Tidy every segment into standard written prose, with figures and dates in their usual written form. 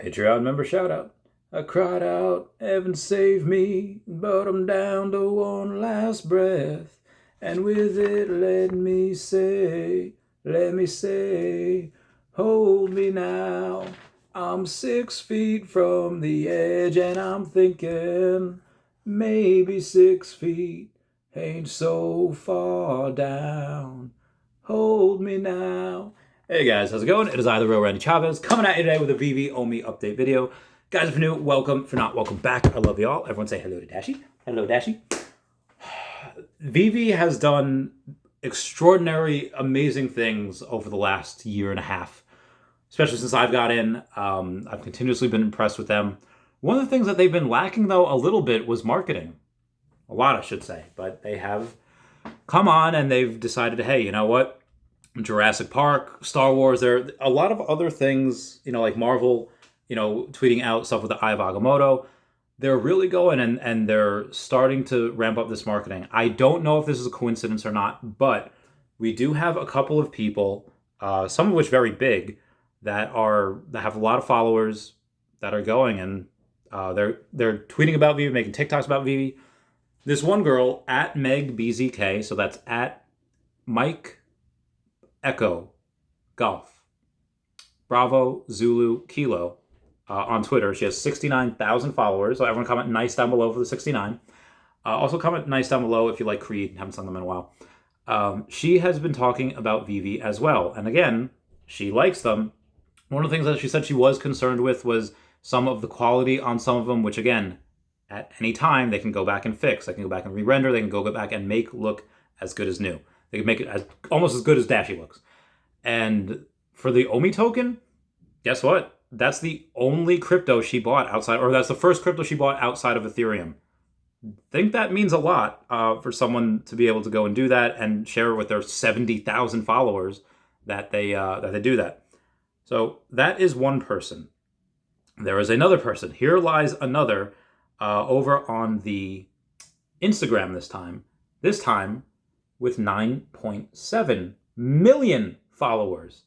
Patreon member shout out. I cried out, heaven save me, but I'm down to one last breath. And with it, let me say, hold me now. I'm 6 feet from the edge and I'm thinking, maybe 6 feet ain't so far down. Hold me now. Hey guys, how's it going? It is I, the real Randy Chavez, coming at you today with a Veve Owe Me update video. Guys, if you're new, welcome. If you're not, welcome back. I love y'all. Everyone say hello to Dashi. Hello, Dashi. Veve has done extraordinary, amazing things over the last year and a half, especially since I've got in. I've continuously been impressed with them. One of the things that they've been lacking, though, a little bit was marketing. A lot, I should say. But they have come on and they've decided, hey, you know what? Jurassic Park, Star Wars, there are a lot of other things, like Marvel, tweeting out stuff with the Eye of Agamotto. They're really going and they're starting to ramp up this marketing. I don't know if this is a coincidence or not, but we do have a couple of people, some of which very big, that have a lot of followers that are going and they're tweeting about Veve, making TikToks about Veve. This one girl at MegBZK, so that's at Mike Echo Golf Bravo Zulu Kilo on Twitter. She has 69,000 followers. So everyone comment nice down below for the 69. Also comment nice down below if you like Creed and haven't sung them in a while. She has been talking about Veve as well. And again, she likes them. One of the things that she said she was concerned with was some of the quality on some of them, which again, at any time, they can go back and fix. They can go back and re-render. They can go back and make look as good as new. They can make it almost as good as Dashi looks. And for the Omi token, guess what? That's the only crypto she bought outside, or that's the first crypto she bought outside of Ethereum. Think that means a lot for someone to be able to go and do that and share it with their 70,000 followers that they do that. So that is one person. There is another person. Here lies another over on the Instagram this time. This time with 9.7 million followers.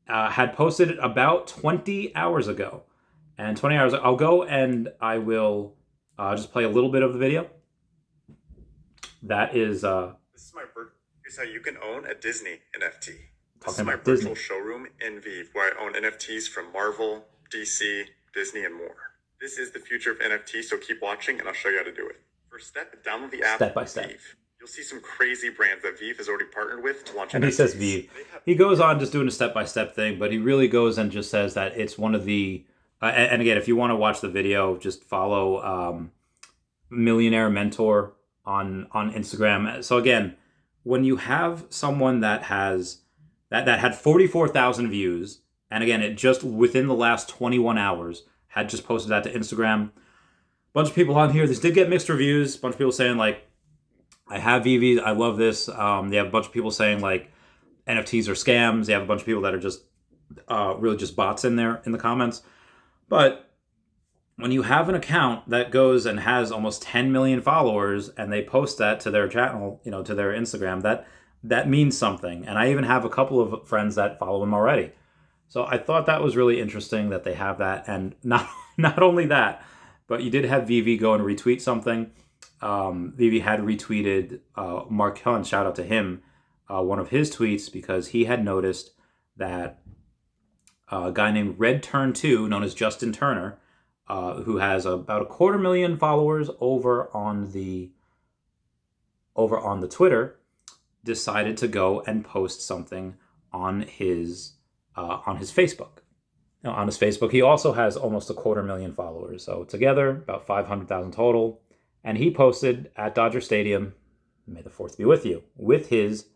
Had posted it about 20 hours ago. And 20 hours, I'll go and I will just play a little bit of the video. That is... This is my here's how you can own a Disney NFT. This is Talking my about virtual Disney. showroom in Veve, where I own NFTs from Marvel, DC, Disney, and more. This is the future of NFTs, so keep watching and I'll show you how to do it. First step, download the app Step by step. Veve. You'll see some crazy brands that Veve has already partnered with to launch And NFTs. he says Veve. He goes on just doing a step-by-step thing, but he really goes and just says that it's one of the... and again, if you want to watch the video, just follow Millionaire Mentor on Instagram. So again, when you have someone that has... that had 44,000 views, and again, it just within the last 21 hours had just posted that to Instagram. Bunch of people on here. This did get mixed reviews. Bunch of people saying like, I have Veve, I love this. They have a bunch of people saying like NFTs are scams. They have a bunch of people that are just really just bots in there in the comments. But when you have an account that goes and has almost 10 million followers and they post that to their channel, to their Instagram, that means something. And I even have a couple of friends that follow him already. So I thought that was really interesting that they have that. And not only that, but you did have Veve go and retweet something. Veve had retweeted Mark Hunt, shout out to him, one of his tweets because he had noticed that a guy named RedTurn2, known as Justin Turner, who has about 250,000 followers over on the Twitter, decided to go and post something on his Facebook. Now, on his Facebook, he also has almost 250,000 followers. So together, about 500,000 total. And he posted at Dodger Stadium, may the 4th be with you, with his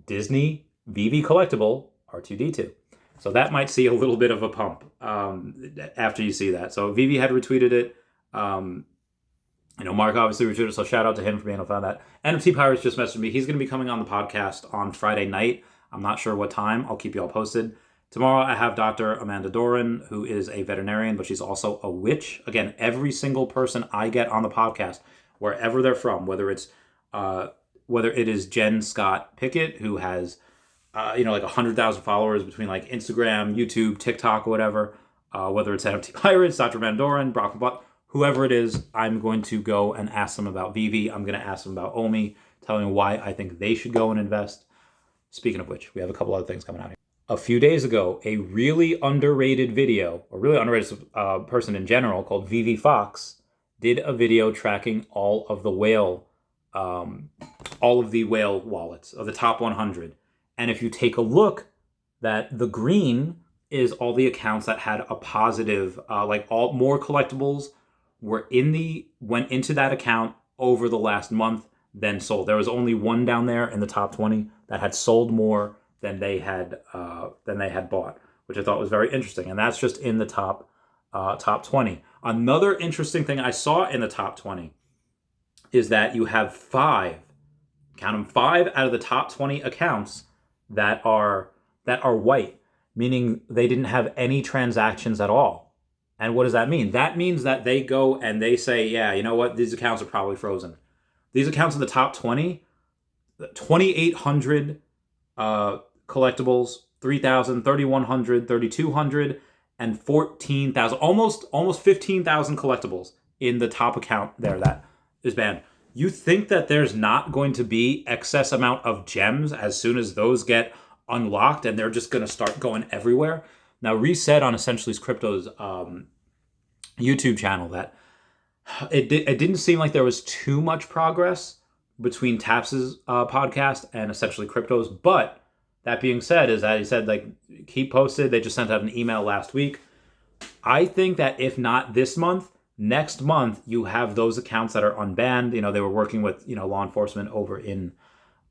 Disney Veve collectible R2-D2. So that might see a little bit of a pump after you see that. So Veve had retweeted it. Mark obviously retweeted it, so shout out to him for being able to find that. NFT Pirates just messaged me. He's going to be coming on the podcast on Friday night. I'm not sure what time. I'll keep you all posted. Tomorrow I have Dr. Amanda Doran, who is a veterinarian, but she's also a witch. Again, every single person I get on the podcast, wherever they're from, whether it is Jen Scott Pickett, who has like 100,000 followers between like Instagram, YouTube, TikTok, or whatever, whether it's NFT Pirates, Dr. Mandoran, Brock, whoever it is, I'm going to go and ask them about Veve. I'm going to ask them about Omi, telling them why I think they should go and invest. Speaking of which, we have a couple other things coming out here. A few days ago, a really underrated video, or really underrated person in general called Veve Fox, did a video tracking all of the whale wallets of the top 100. And if you take a look, that the green is all the accounts that had a positive, more collectibles went into that account over the last month than sold. There was only one down there in the top 20 that had sold more than they had bought, which I thought was very interesting. And that's just in the top 20. Another interesting thing I saw in the top 20 is that you have 5 out of the top 20 accounts that are white, meaning they didn't have any transactions at all. And what does that mean? That means that they go and they say, yeah, you know what? These accounts are probably frozen. These accounts in the top 20, 2,800 collectibles, 3,000, 3,100, 3,200, and 14,000, almost 15,000 collectibles in the top account there that is banned. You think that there's not going to be excess amount of gems as soon as those get unlocked and they're just going to start going everywhere? Now, Reese said on Essentially Crypto's YouTube channel that it didn't seem like there was too much progress between Taps's podcast and Essentially Crypto's. But that being said, is that he said, like, keep posted. They just sent out an email last week. I think that if not this month, next month, you have those accounts that are unbanned. You know, they were working with, law enforcement over in,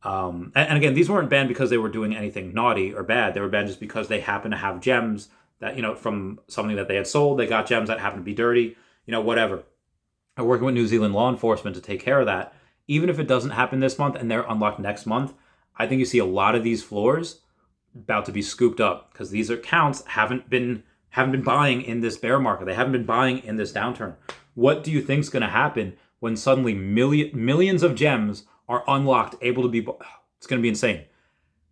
and again, these weren't banned because they were doing anything naughty or bad. They were banned just because they happen to have gems that, from something that they had sold. They got gems that happened to be dirty, whatever. They're working with New Zealand law enforcement to take care of that. Even if it doesn't happen this month and they're unlocked next month, I think you see a lot of these floors about to be scooped up because these accounts haven't been buying in this bear market. They haven't been buying in this downturn. What do you think is going to happen when suddenly millions of gems are unlocked, able to be? It's going to be insane.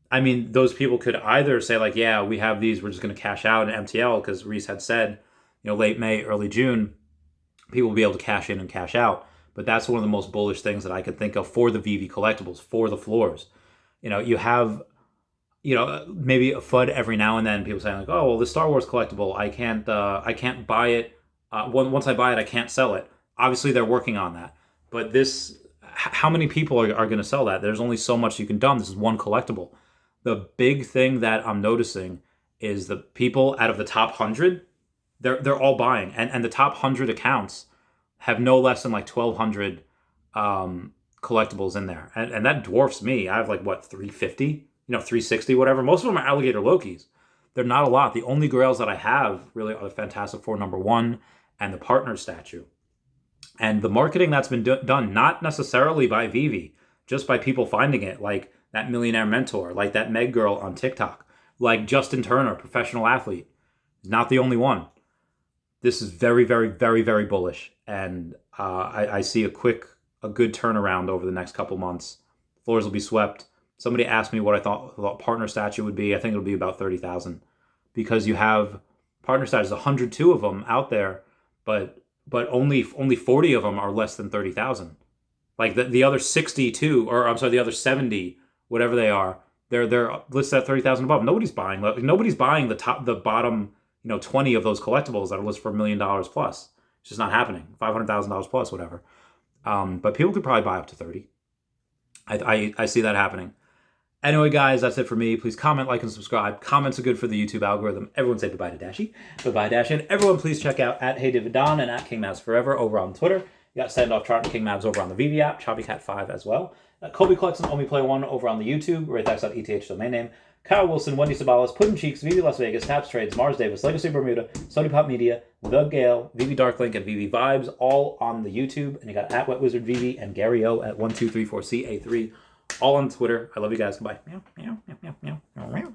I mean, those people could either say like, yeah, we have these, we're just going to cash out in MTL because Reese had said, late May, early June, people will be able to cash in and cash out. But that's one of the most bullish things that I could think of for the Veve collectibles, for the floors. You have, maybe a FUD every now and then, people saying like, oh, well, the Star Wars collectible, I can't buy it. Once I buy it, I can't sell it. Obviously, they're working on that. But how many people are going to sell that? There's only so much you can dump. This is one collectible. The big thing that I'm noticing is the people out of the top 100, they're all buying. And the top 100 accounts have no less than like 1,200 collectibles in there. And that dwarfs me. I have like, 350? 360, whatever. Most of them are Alligator Lokis. They're not a lot. The only grails that I have really are the Fantastic Four #1 and the Partner statue. And the marketing that's been done, not necessarily by Veve, just by people finding it, like that Millionaire Mentor, like that Meg girl on TikTok, like Justin Turner, professional athlete. He's not the only one. This is very, very, very, very bullish. And I see a good turnaround over the next couple months. Floors will be swept. Somebody asked me what I thought Partner statue would be. I think it'll be about 30,000 because you have Partner statues, 102 of them out there, but only 40 of them are less than 30,000. Like the other 62, or I'm sorry, the other 70, whatever they are, they're listed at 30,000 above. Nobody's buying the bottom 20 of those collectibles that are listed for $1 million plus. It's just not happening. $500,000 plus, whatever. But people could probably buy up to 30. I see that happening. Anyway, guys, that's it for me. Please comment, like, and subscribe. Comments are good for the YouTube algorithm. Everyone say bye-bye to Dashy. Bye-bye, Dashy. And everyone, please check out at HeyDavidDon and at KingMavsForever over on Twitter. You got Standoff Chart and King Mavs over on the Veve app. ChobbyCat5 as well. Kobe Collects and OmiPlay1 over on the YouTube. RayThax.eth domain name. Kyle Willson, Wendy Stibalis, Puddin' Cheeks, Veve Las Vegas, Taps Trades, Mars Davis, Legacy Bermuda, Sony Pop Media, The Gale, Veve Darklink, and Veve Vibes, all on the YouTube. And you got at Wet Wizard Veve and Gary O at 1234CA3, all on Twitter. I love you guys. Goodbye. Meow, meow, meow, meow, meow, meow.